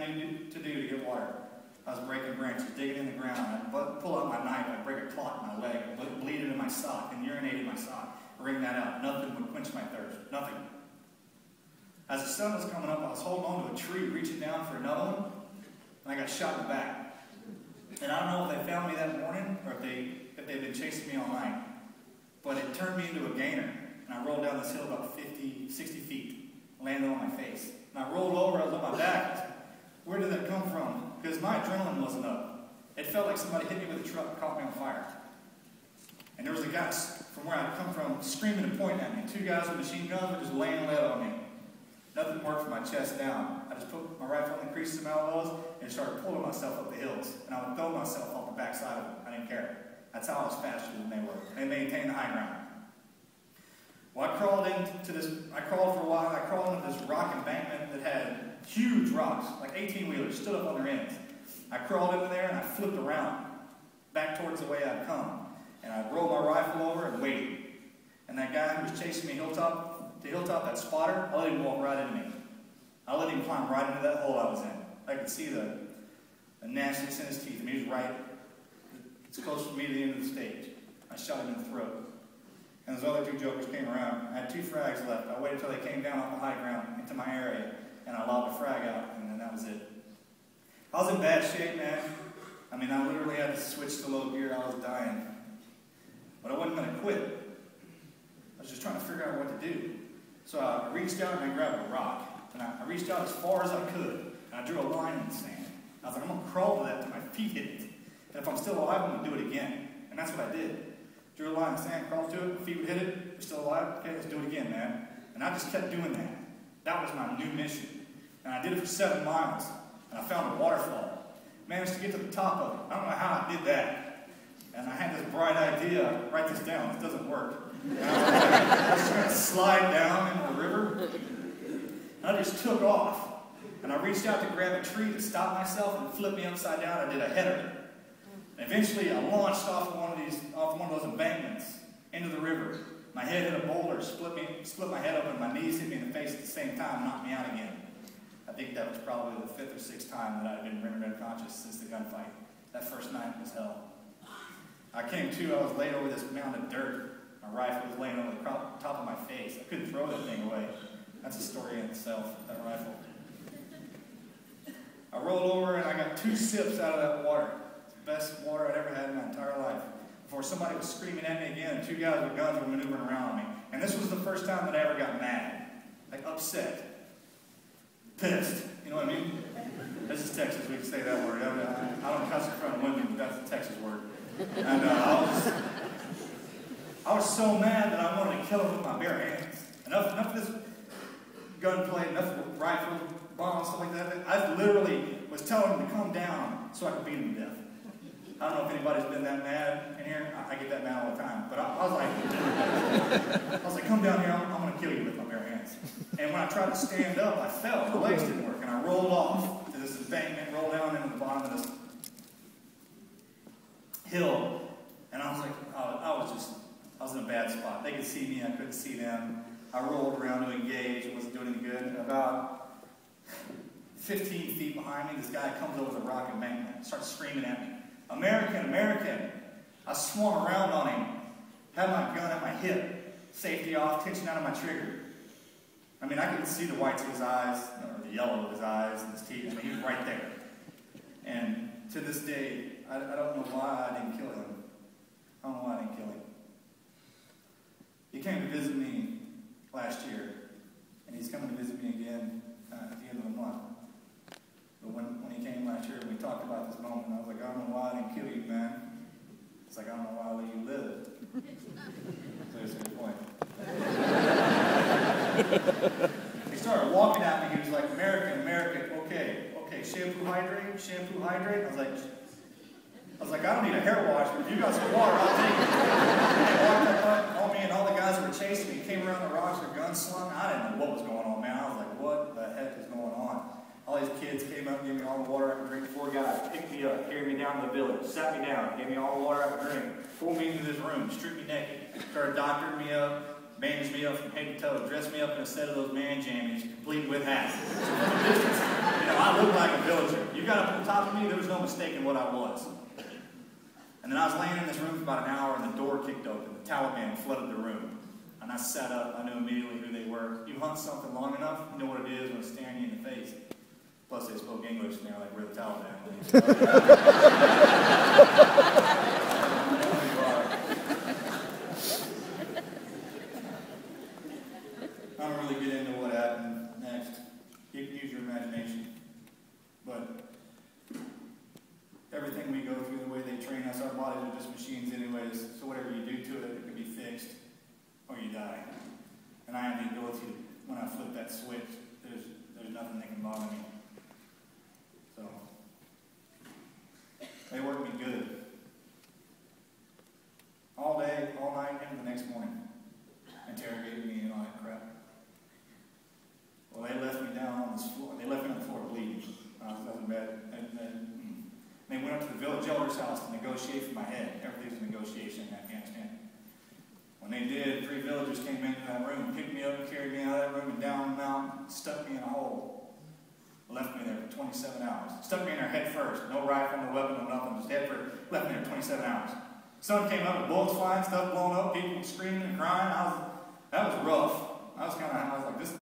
I knew to do to get water. I was breaking branches, digging in the ground. I'd pull out my knife, I'd break a clot in my leg, I'd bleed it in my sock, and urinate in my sock. Wring that out. Nothing would quench my thirst. Nothing. As the sun was coming up, I was holding on to a tree, reaching down for another one, and I got shot in the back. And I don't know if they found me that morning or if they'd been chasing me all night, but it turned me into a gainer, and I rolled down this hill about 50, 60 feet, landed on my face. And I rolled over, I was on my back. Where did that come from? Because my adrenaline wasn't up. It felt like somebody hit me with a truck and caught me on fire. And there was a guy from where I'd come from screaming and pointing at me. Two guys with machine guns were just laying lead on me. Nothing worked from my chest down. I just put my rifle in the creases of my elbows and started pulling myself up the hills. And I would throw myself off the backside of it. I didn't care. That's how I was faster than they were. They maintained the high ground. Well, I crawled for a while. I crawled into this rock embankment that had huge rocks, like 18-wheelers, stood up on their ends. I crawled into there and I flipped around, back towards the way I'd come. And I rolled my rifle over and waited. And that guy who was chasing me to hilltop, that spotter, I let him walk right into me. I let him climb right into that hole I was in. I could see the nastiness in his teeth. I mean, he was right, it's close to me to the end of the stage. I shot him in the throat. And those other two jokers came around. I had 2 frags left. I waited until they came down off the high ground into my area, and I lobbed a frag out, and then that was it. I was in bad shape, man. I mean, I literally had to switch to low gear. I was dying. But I wasn't going to quit. I was just trying to figure out what to do. So I reached out and I grabbed a rock. And I reached out as far as I could, and I drew a line in the sand. I was like, I'm going to crawl to that until my feet hit it. And if I'm still alive, I'm going to do it again. And that's what I did. Drew a line in the sand, crawled to it, my feet would hit it, we're still alive, okay, let's do it again, man. And I just kept doing that. That was my new mission. And I did it for 7 miles, and I found a waterfall. Managed to get to the top of it. I don't know how I did that. And I had this bright idea, write this down, this doesn't work. And I was just going to slide down into the river. And I just took off. And I reached out to grab a tree to stop myself and flip me upside down. I did a header. Eventually, I launched off of one of those embankments into the river. My head hit a boulder, split my head open, my knees hit me in the face at the same time, knocked me out again. I think that was probably the 5th or 6th time that I'd been rendered unconscious since the gunfight. That first night was hell. I came to, I was laid over this mound of dirt. My rifle was laying over the top of my face. I couldn't throw that thing away. That's a story in itself, that rifle. I rolled over and I got 2 sips out of that water. Best water I'd ever had in my entire life. Before somebody was screaming at me again, and 2 guys with guns were maneuvering around me. And this was the first time that I ever got mad. Like upset. Pissed. You know what I mean? This is Texas, we can say that word. I don't cuss in front of women, but that's a Texas word. And I was so mad that I wanted to kill him with my bare hands. Enough of this gunplay, enough of rifle, bombs, stuff like that. I literally was telling him to come down so I could beat him to death. I don't know if anybody's been that mad in here. I get that mad all the time. But I was like, come down here, I'm going to kill you with my bare hands. And when I tried to stand up, I fell. My legs didn't work. And I rolled off to this embankment, rolled down into the bottom of this hill. And I was like, I was in a bad spot. They could see me, I couldn't see them. I rolled around to engage, it wasn't doing any good. And about 15 feet behind me, this guy comes over the rock embankment, starts screaming at me. American, American. I swung around on him, had my gun at my hip, safety off, tension out of my trigger. I mean, I could see the whites of his eyes, or the yellow of his eyes and his teeth. I mean, he was right there. And to this day, I don't know why I didn't kill him. I don't know why I didn't kill him. He came to visit me last year, and he's coming to visit me again at the end of the month. But when he came last year and we talked about this moment, I was like, I don't know why I didn't kill you, man. It's like, I don't know why I let you live. So that's a good point. He started walking at me. He was like, American, American, okay, shampoo, hydrate. I was like, I don't need a hair wash, but if you got some water, I'll take it. And he walked up on me, and all the guys that were chasing me came around the rocks with guns slung. I didn't know what was going on, man. I was like, what the heck is going on? All these kids came up and gave me all the water I could drink. 4 guys picked me up, carried me down to the village, sat me down, gave me all the water I could drink, pulled me into this room, stripped me naked, started doctoring me up, bandaged me up from head to toe, dressed me up in a set of those man jammies, complete with hat. So from a distance, I looked like a villager. You got up on top of me, there was no mistaking what I was. And then I was laying in this room for about an hour, and the door kicked open. The Taliban flooded the room. And I sat up. I knew immediately who they were. You hunt something long enough, you know what it is when it's staring you in the face. Plus, they spoke English, and they were like, we're the Taliban. I don't really get into what happened next. You can use your imagination. But everything we go through, the way they train us, our bodies are just machines anyways. So whatever you do to it, it can be fixed or you die. And I have the ability, when I flip that switch, there's nothing that can bother me. So they work me good. All day, all night, and the next morning. Interrogated me and all that crap. Well, they left me down on this floor. They left me on the floor bleeding. I was in bed. And they went up to the village elder's house to negotiate for my head. Everything's a negotiation in Afghanistan. When they did, 3 villagers came into that room, picked me up and carried me out of that room and down the mountain, stuck me in a hole. Left me there for 27 hours. Stuck me in there head first. No rifle, no weapon, no nothing. Just head first. Left me there 27 hours. Sun came up with bullets flying, stuff blowing up, people screaming and crying. That was rough. I was like, this